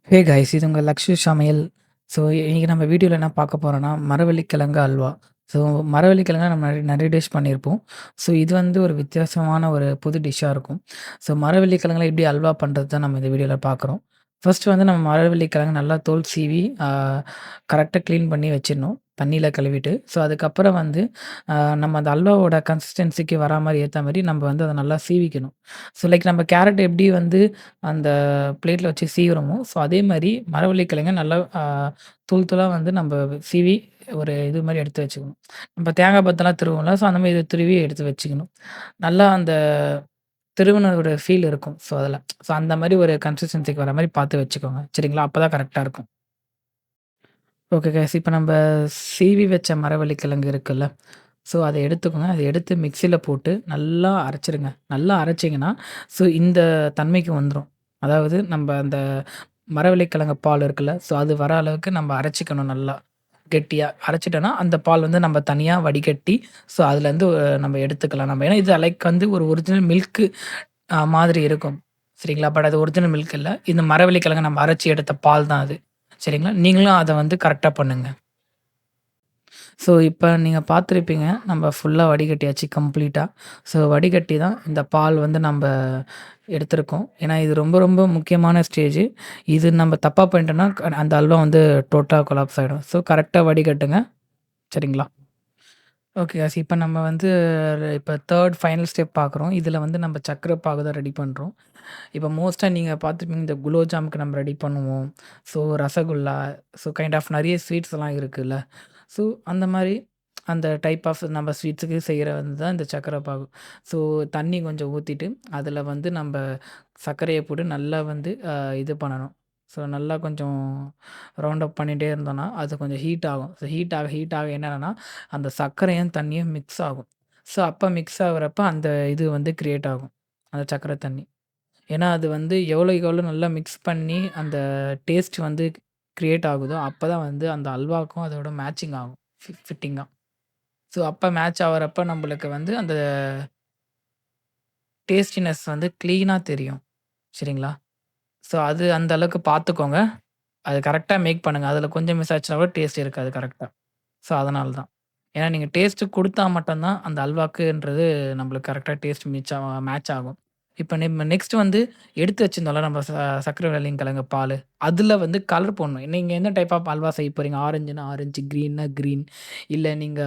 Hey guys, இது உங்கள் லக்ஷு சமையல். ஸோ இன்னைக்கு நம்ம வீடியோவில் என்ன பார்க்க போகிறோன்னா மரவள்ளிக்கிழங்கு அல்வா. ஸோ மரவள்ளிக்கிழங்க நம்ம நிறைய நிறைய டிஷ் பண்ணியிருப்போம். ஸோ இது வந்து ஒரு வித்தியாசமான ஒரு புது டிஷ்ஷாக இருக்கும். ஸோ மரவள்ளிக்கிழங்குல எப்படி அல்வா பண்ணுறது தான் நம்ம இந்த வீடியோவில் பார்க்குறோம். ஃபர்ஸ்ட் வந்து நம்ம மரவள்ளிக்கிழங்கு நல்லா தோல் சீவி கரெக்டாக க்ளீன் பண்ணி வச்சிடணும் தண்ணியில் கழுவிட்டு. ஸோ அதுக்கப்புறம் வந்து நம்ம அந்த அல்வாவோட கன்சிஸ்டன்சிக்கு வரா மாதிரி ஏற்ற மாதிரி நம்ம வந்து அதை நல்லா சீவிக்கணும். ஸோ லைக் நம்ம கேரட் எப்படி வந்து அந்த பிளேட்ல வச்சு சீவுறோமோ, ஸோ அதே மாரி மரவள்ளிக்கிழங்க நல்லா தூள் தூளா வந்து நம்ப சீவி ஒரு இது மாரி எடுத்து வச்சுக்கணும். நம்ம தேங்காய் பத்தெல்லாம் திருவுவோம்ல, ஸோ அந்த மாரி இத துருவி எடுத்து வச்சுக்கணும். நல்லா அந்த திருவுனதோட ஃபீல் இருக்கும். ஸோ அதுல. ஸோ அந்த மாரி ஒரு கன்சிஸ்டன்சிக்கு வர மாரி பார்த்து வச்சுக்கோங்க. சரிங்களா? அப்பதான் கரெக்ட்டா இருக்கும். Okay guys. இப்ப நம்ப சீவி வச்ச மரவள்ளிக்கிழங்கு இருக்குல்ல, ஸோ அத எடுத்துக்கோங்க. அத எடுத்து மிக்ஸில போட்டு நல்லா அரைச்சுருங்க. நல்லா அரைச்சீங்கன்னா, ஸோ இந்த தன்மைக்கு வந்துரும். அதாவது நம்ப அந்த மரவள்ளிக்கிழங்கு பால் இருக்குல்ல, ஸோ அது வர அளவுக்கு நம்ம அரைச்சுக்கணும் நல்லா. கெட்டியா அரைச்சுட்டோன்னா, அந்த பால் வந்து நம்ம தனியா வடிகட்டி, ஸோ அதுலேருந்து நம்ம எடுத்துக்கலாம். நம்ம ஏன்னா இது லைக் வந்து ஒரு ஒரிஜினல் மில்க்கு மாதிரி இருக்கும். சரிங்களா? பட் அது ஒரிஜினல் மில்க் இல்ல. இந்த மரவள்ளிக்கிழங்கு நம்ம அரைச்சு எடுத்த பால் தான் அது. சரிங்களா? நீங்களும் அத வந்து கரெக்ட்டா பண்ணுங்க. ஸோ, இப்ப நீங்க பார்த்துருப்பீங்க. நம்ம ஃபுல்லா வடிகட்டியாச்சு கம்ப்ளீட்டா. ஸோ, வடிகட்டி தான் இந்த பால் வந்து நம்ப எடுத்திருக்கோம். ஏன்னா, இது ரொம்ப ரொம்ப முக்கியமான ஸ்டேஜு. இது நம்ம தப்பா பண்ணிட்டோம்னா, அந்த அல்வா வந்து டோட்டலா கொலாப்ஸ் ஆயிடும். ஸோ, கரெக்ட்டா வடிகட்டுங்க. சரிங்களா? Okay guys. இப்ப நம்ம வந்து இப்ப 3 ஃபைனல் ஸ்டெப் பார்க்குறோம். இதுல வந்து நம்ம சர்க்கரை பாகு தான் ரெடி பண்றோம். இப்ப மோஸ்ட்டா நீங்க பார்த்துருப்பீங்க, இந்த குலோப் ஜாமுக்கு நம்ம ரெடி பண்ணுவோம். So, rasgulla, so kind of நெறைய ஸ்வீட்ஸ்லாம் இருக்குல்ல. ஸோ, அந்த மாரி அந்த டைப் ஆஃப் நம்ம ஸ்வீட்ஸுக்கு செய்றது தான் இந்த சர்க்கரை பாகு. ஸோ, தண்ணி கொஞ்சம் ஊத்திட்டு, அதில வந்து நம்ப சர்க்கரைய போட்டு நல்லா வந்து இது பண்ணணும். ஸோ, நல்லா கொஞ்சம் ரவுண்ட் அப் பண்ணிட்டே இருந்தோம்னா, அது கொஞ்சம் ஹீட் ஆகும். ஸோ, ஹீட் ஆக என்னன்னா, அந்த சர்க்கரையும் தண்ணியும் மிக்ஸ் ஆகும். ஸோ, அப்ப மிக்ஸ் ஆகுறப்ப அந்த இது வந்து கிரியேட் ஆகும். அந்த சர்க்கரை தண்ணி. ஏன்னா, அது வந்து எவ்வளோக்கு எவ்வளோ நல்லா மிக்ஸ் பண்ணி அந்த டேஸ்ட் வந்து கிரியேட் ஆகுதோ, அப்பதான் வந்து அந்த அல்வாக்கும் அதோட மேட்சிங் ஆகும். ஃபிட்டிங்கா. ஸோ, அப்ப மேட்ச் ஆவறப்ப நம்பளுக்கு வந்து அந்த டேஸ்டினஸ் வந்து கிளீனா தெரியும். சரிங்களா? ஸோ, அது அந்த அளவுக்கு பார்த்துக்கோங்க. அது கரெக்ட்டா மேக் பண்ணுங்க. அதில கொஞ்சம் மிஸ் ஆச்சுனா கூட டேஸ்ட் இருக்காது கரெக்ட்டா. ஸோ, அதனால தான். ஏன்னா, நீங்க டேஸ்ட் குடுத்தா மட்டும் தான் அந்த அல்வாக்குன்றது நம்மளுக்கு கரெக்ட்டா டேஸ்ட் மேட்ச் ஆகும். இப்ப நெக்ஸ்ட் வந்து எடுத்து வச்சிருந்தோம்ல நம்ம சர்க்கரை கிழங்கு பாலு. அதுல வந்து கலர் போடணும். நீங்க என்ன டைப் ஆஃப் அல்வா செய்ய போறீங்க? ஆரஞ்சுனா ஆரஞ்சு, கிரீன்னா கிரீன். இல்ல நீங்க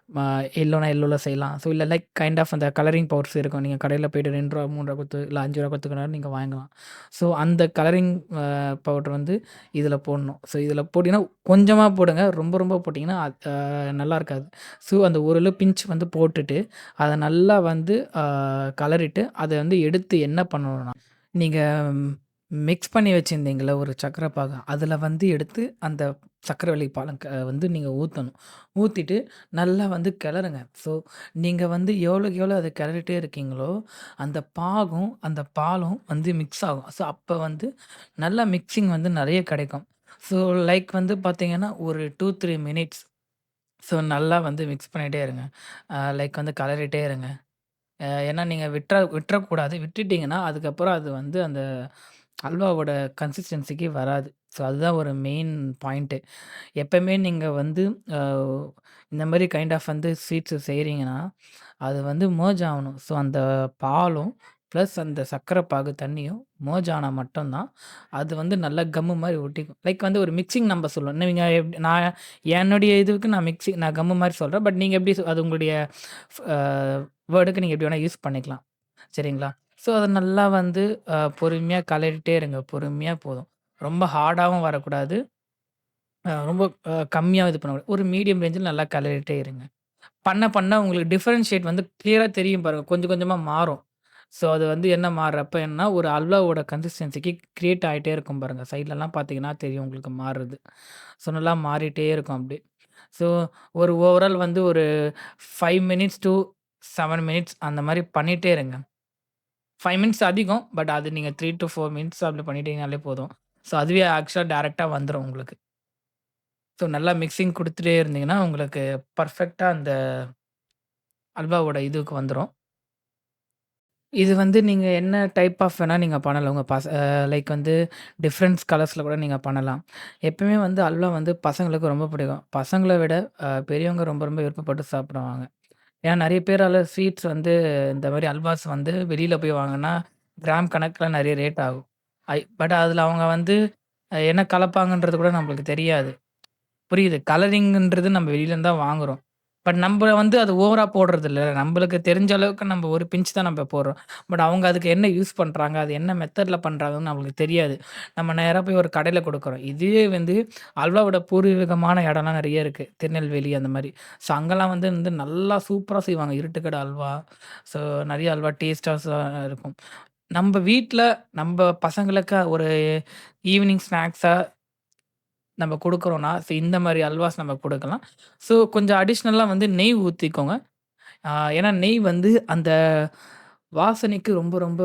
ம எல்லோனா எல்லோல செய்யலாம். ஸோ இல்ல லைக் கைண்ட் ஆஃப் அந்த கலரிங் பவுடர்ஸ் இருக்கும். நீங்க கடையில போயிட்டு ரூ. 2 ரூ. 3 குடுத்து இல்ல ரூ. 5 குடுத்துக்குனாலும் நீங்க வாங்கலாம். ஸோ அந்த கலரிங் பவுடர் வந்து இதில போடணும். ஸோ இதில போட்டீங்கன்னா, கொஞ்சமா போடுங்க. ரொம்ப ரொம்ப போட்டீங்கன்னா, நல்லா இருக்காது. ஸோ அந்த ஒரு பிஞ்ச் வந்து போட்டுட்டு, அத நல்லா வந்து கலறிட்டு, அத வந்து எடுத்து என்ன பண்ணணும்னா, நீங்க மிக்ஸ் பண்ணி வச்சிருந்தீங்கல்ல ஒரு சர்க்கரை பாக, அதில வந்து எடுத்து அந்த சர்க்கரைவள்ளி பாலம் வந்து நீங்க ஊத்தணும். ஊத்திட்டு நல்லா வந்து கிளறுங்க. ஸோ நீங்க வந்து எவ்வளோக்கு எவ்வளோ அத கிளறிட்டே இருக்கீங்களோ, அந்த பாகும், அந்த பாலும் வந்து மிக்ஸ் ஆகும். ஸோ அப்ப வந்து நல்லா மிக்ஸிங் வந்து நெறைய கிடைக்கும். ஸோ லைக் வந்து பார்த்தீங்கன்னா, ஒரு 2, 3 மினிட்ஸ் ஸோ நல்லா வந்து மிக்ஸ் பண்ணிட்டே இருங்க. லைக் வந்து கலறிட்டே இருங்க. ஏன்னா நீங்க விட்டுறக்கூடாது. விட்டுட்டீங்கன்னா, அதுக்கப்புறம் அது வந்து அந்த அல்வாவோட கன்சிஸ்டன்சிக்கு வராது. ஸோ அதுதான் ஒரு மெயின் பாயிண்ட்டு. எப்பவுமே நீங்க வந்து அ இந்த மாரி கைண்ட் ஆஃப் வந்து ஸ்வீட்ஸ் செய்றீங்கன்னா, அது வந்து மெர்ஜ் ஆவணும். ஸோ அந்த பாலும், பிளஸ் அந்த சர்க்கரை பாகு தண்ணியும் மெர்ஜ் ஆனா மட்டும் தான், அது வந்து நல்லா கம்மு மாரி ஒட்டிக்கும். லைக் வந்து ஒரு மிக்ஸிங் நம்ப சொல்லுவோம். நீங்க நான் என்னுடைய இதுவுக்கு நான் கம்மு மாரி சொல்றேன். பட் நீங்க எப்படி அது உங்களுடைய அ வேர்டுக்கு நீங்க எப்படி வேணா யூஸ் பண்ணிக்கலாம். சரிங்களா? ஸோ அத நல்லா வந்து பொறுமையா கலரிட்டே இருங்க. பொறுமையா போதும். ரொம்ப ஹார்டாவும் வரக்கூடாது. ரொம்ப கம்மியாவும் இது பண்ணக்கூடாது. ஒரு மீடியம் ரேஞ்சில நல்லா கலரிட்டே இருங்க. பண்ண பண்ண உங்களுக்கு டிஃபரன்ஷியேட் வந்து கிளியரா தெரியும் பாருங்க. கொஞ்சம் கொஞ்சமா மாறும். ஸோ அது வந்து என்ன மாறுறப்ப என்னன்னா, ஒரு அல்வாவோட கன்சிஸ்டன்சிக்கு கிரியேட் ஆயிட்டே இருக்கும் பாருங்க. சைட்லலாம் பார்த்தீங்கன்னா தெரியும் உங்களுக்கு மாறுறது. ஸோ நல்லா மாறிட்டே இருக்கும் அப்டியே. ஸோ ஒரு ஓவரால் வந்து ஒரு 5 மினிட்ஸ் டூ 7 மினிட்ஸ் அந்த மாரி பண்ணிட்டே இருங்க. 5 மினிட்ஸ் அதிகம். பட் அது நீங்க 3 டூ 4 மினிட்ஸ் அப்படி பண்ணிட்டீங்கனாலே போதும். ஸோ அதுவே ஆக்சுவலா டைரக்ட்டா வந்துரும் உங்களுக்கு. ஸோ நல்லா மிக்ஸிங் குடுத்துட்டே இருந்தீங்கன்னா, உங்களுக்கு பெர்ஃபெக்ட்டா அந்த அல்வாவோட இதுக்கு வந்துரும். இது வந்து நீங்க என்ன டைப் ஆஃப் வேணா நீங்க பண்ணலாம். உங்க லைக் வந்து டிஃபரண்ட்ஸ் கலர்ஸ்ல கூட நீங்க பண்ணலாம். எப்பவுமே வந்து அல்வா வந்து பசங்களுக்கு ரொம்ப பிடிக்கும். பசங்கள விட பெரியவங்க ரொம்ப ரொம்ப விருப்பப்பட்டு சாப்பிடுவாங்க. ஏன்னா நெறைய பேரால ஸ்வீட்ஸ் வந்து இந்த மாரி அல்வாஸ் வந்து வெளியில போய் வாங்குனா, கிராம் கணக்குல நெறைய ரேட் ஆகும். பட் அதில அவங்க வந்து என்ன கலப்பாங்கன்றது கூட நம்மளுக்கு தெரியாது. புரியுது. கலரிங்ன்றது நம்ம வெளியிலருந்து தான் வாங்குறோம். பட் நம்ப வந்து அது ஓவரா போடுறதில்ல. நம்பளுக்கு தெரிஞ்ச அளவுக்கு நம்ம ஒரு பிஞ்ச் தான் நம்ம போடுறோம். பட் அவங்க அதுக்கு என்ன யூஸ் பண்றாங்க? அது என்ன மெத்தட்ல பண்றாங்கன்னு நம்மளுக்கு தெரியாது. நம்ம நேரா போய் ஒரு கடையில குடுக்குறோம். இதுவே வந்து அல்வாவோட பூர்வீகமான இடம்லாம் நெறைய இருக்கு. திருநெல்வேலி அந்த மாரி. ஸோ அங்கலாம் வந்து நல்லா சூப்பரா செய்வாங்க. இருட்டுக்கட அல்வா. ஸோ நெறைய அல்வா டேஸ்ட்டா இருக்கும். நம்ப வீட்ல நம்ப பசங்களுக்கு ஒரு ஈவினிங் ஸ்நாக்ஸா நம்ம குடுக்குறோம்னா, இந்த மாரி அல்வாஸ் நம்ம குடுக்கலாம். ஸோ கொஞ்சம் அடிஷ்னலா வந்து நெய் ஊத்திக்கோங்க. ஏன்னா நெய் வந்து அந்த வாசனைக்கு ரொம்ப ரொம்ப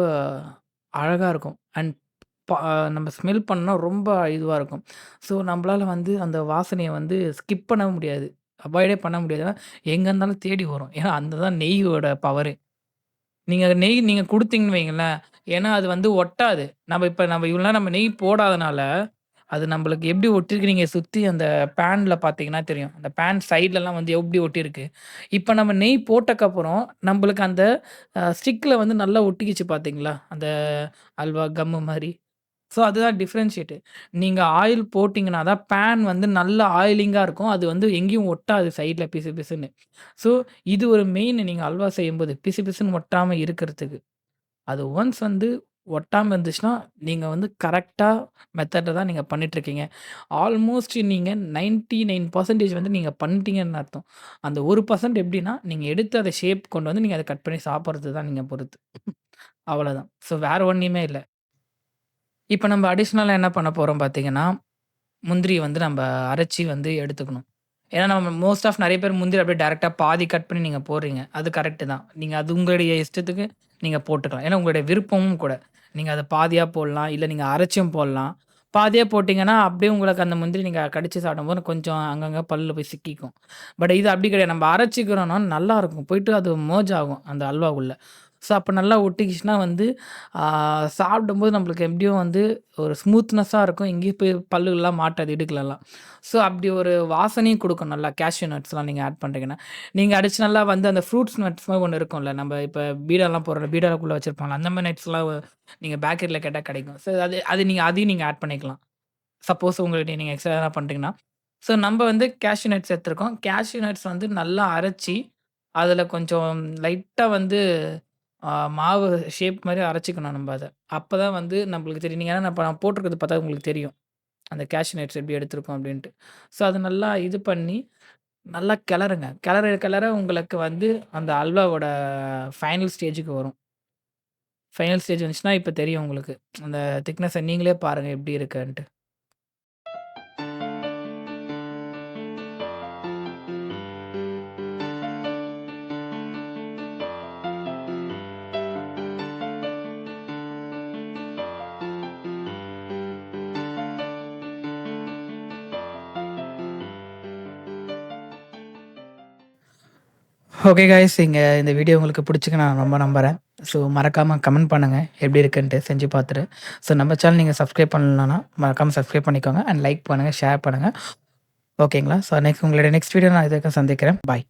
அழகா இருக்கும். அண்ட் ப நம்ம ஸ்மெல் பண்ணா ரொம்ப இதுவா இருக்கும். ஸோ நம்பளால வந்து அந்த வாசனைய வந்து ஸ்கிப் பண்ண முடியாது. அவாய்டே பண்ண முடியாது. ஏன்னா எங்க இருந்தாலும் தேடி வரும். ஏன்னா அந்த தான் நெய்யோட பவரே. நீங்க குடுத்தீங்கன்னு வைங்களேன், ஏன்னா அது வந்து ஒட்டாது. நம்ம இவ்வளோ நேரம் நம்ம நெய் போடாதனால, அது நம்பளுக்கு எப்படி ஒட்டிருக்கு நீங்க சுத்தி அந்த பேன்ல பார்த்தீங்கன்னா தெரியும். அந்த பேன் சைட்லலாம் வந்து எப்படி ஒட்டியிருக்கு. இப்ப நம்ம நெய் போட்டக்கப்புறம், நம்பளுக்கு அந்த ஸ்டிக்ல வந்து நல்லா ஒட்டிக்கிச்சு பார்த்தீங்களா? அந்த அல்வா கம்மு மாரி. ஸோ அதுதான் டிஃபரன்ஷியேட்டு. நீங்க ஆயில் போட்டீங்கன்னா தான் பேன் வந்து நல்லா ஆயிலிங்கா இருக்கும். அது வந்து எங்கேயும் ஒட்டாது சைட்ல பிசு பிசுன்னு. ஸோ இது ஒரு மெயின் நீங்க அல்வா செய்யும்போது பிசு பிசுன்னு ஒட்டாம இருக்கிறதுக்கு. அது ஒன்ஸ் வந்து ஒட்டாம இருந்துச்சுன்னா, நீங்க வந்து கரெக்ட்டா மெத்தட்ல தான் நீங்க பண்ணிட்டுருக்கீங்க. ஆல்மோஸ்ட் நீங்க 99% வந்து நீங்க பண்ணிட்டீங்கன்னு அர்த்தம். அந்த 1% எப்படின்னா, நீங்க எடுத்து அத ஷேப் கொண்டு வந்து நீங்க அத கட் பண்ணி சாப்பிடுறது தான் நீங்க பொறுத்து. அவ்வளோதான். ஸோ வேற ஒண்ணுமே இல்ல. இப்ப நம்ம அடிஷனலா என்ன பண்ண போறோம் பார்த்தீங்கன்னா, முந்திரிய வந்து நம்ப அரைச்சு வந்து எடுத்துக்கணும். ஏன்னா நம்ம மோஸ்ட் ஆஃப் நெறைய பேர் முந்திரி அப்படியே டைரக்ட்டா பாதி கட் பண்ணி நீங்க போடுறீங்க. அது கரெக்ட்டு தான். நீங்க அது உங்களுடைய இஷ்டத்துக்கு நீங்க போட்டுக்கலாம். ஏன்னா உங்களுடைய விருப்பமும் கூட. நீங்க அத பாதியா போடலாம். இல்ல நீங்க அரைச்சும் போடலாம். பாதியா போட்டீங்கன்னா, அப்படியே உங்களுக்கு அந்த முந்திரி நீங்க கடிச்சு சாப்பிடும்போது கொஞ்சம் அங்கங்க பல்லுல போய் சிக்கிக்கும். பட் இது அப்படி கிடையாது. நம்ம அரைச்சுக்கிறோம்னா நல்லாருக்கும். போயிட்டு அது மெர்ஜ் ஆகும் அந்த அல்வா உள்ள. ஸோ அப்ப நல்லா ஒட்டிக்கிச்சுன்னா வந்து ஆ சாப்பிடும்போது நம்மளுக்கு எப்படியும் வந்து ஒரு ஸ்மூத்னஸ்ஸா இருக்கும். எங்கேயும் போய் பல்லுலாம் மாட்டாது இடுக்குலலாம். ஸோ அப்படி ஒரு வாசனையும் குடுக்கும் நல்லா கேஷ்யூ நட்ஸ்லாம் நீங்க ஆட் பண்றீங்கன்னா. நீங்க அடிஷனலா வந்து அந்த ஃப்ரூட்ஸ் நட்ஸ் மாரி ஒண்ணு இருக்கும்ல. நம்ம இப்ப பீடாலாம் போடுறோம்ல, பீடாக்குள்ள வச்சிருப்பாங்கல்ல. அந்த மாரி நட்ஸ்லாம் நீங்க பேக்கரில கேட்டா கிடைக்கும். ஸோ அது அது நீங்க அதையும் நீங்க ஆட் பண்ணிக்கலாம். சப்போஸ் உங்களுக்கு நீங்க எக்ஸ்ட்ரா எதனா பண்றீங்கன்னா. ஸோ நம்ப வந்து கேஷ்யூ நட்ஸ் எடுத்துருக்கோம். கேஷ்யூ நட்ஸ் வந்து நல்லா அரைச்சு, அதில கொஞ்சம் லைட்டா வந்து மாவு ஷேப் மாரி அரைச்சுக்கணும் நம்ப அத. அப்பதான் வந்து நம்பளுக்கு தெரியும். நீங்க ஏன்னா நான் போட்டிருக்கிறது பார்த்தா உங்களுக்கு தெரியும். அந்த கேஷ்யூ நட்ஸ் எப்படி எடுத்திருக்கோம் அப்படின்ட்டு. ஸோ அத நல்லா இது பண்ணி, நல்லா கிளறுங்க. கிளற கிளற உங்களுக்கு வந்து அந்த அல்வாவோட ஃபைனல் ஸ்டேஜுக்கு வரும். ஃபைனல் ஸ்டேஜ் வந்துச்சுன்னா, இப்ப தெரியும் உங்களுக்கு. அந்த திக்னஸ நீங்களே பாருங்க எப்படி இருக்குன்ட்டு. Okay guys. இந்த வீடியோ உங்களுக்கு பிடிச்சுருக்கு நான் ரொம்ப நம்புறேன். ஸோ மறக்காம கமெண்ட் பண்ணுங்க. எப்படி இருக்குன்ட்டு செஞ்சு பார்த்துட்டு. ஸோ நம்ம சேனல் நீங்க சப்ஸ்கிரைப் பண்ணலனா, மறக்காம சப்ஸ்கிரைப் பண்ணிக்கோங்க. அண்ட் லைக் பண்ணுங்க, ஷேர் பண்ணுங்க. ஓகேங்களா? ஸோ உங்களுடைய நெக்ஸ்ட் வீடியோ நான் இதுவரைக்கும் சந்திக்கிறேன். பாய்.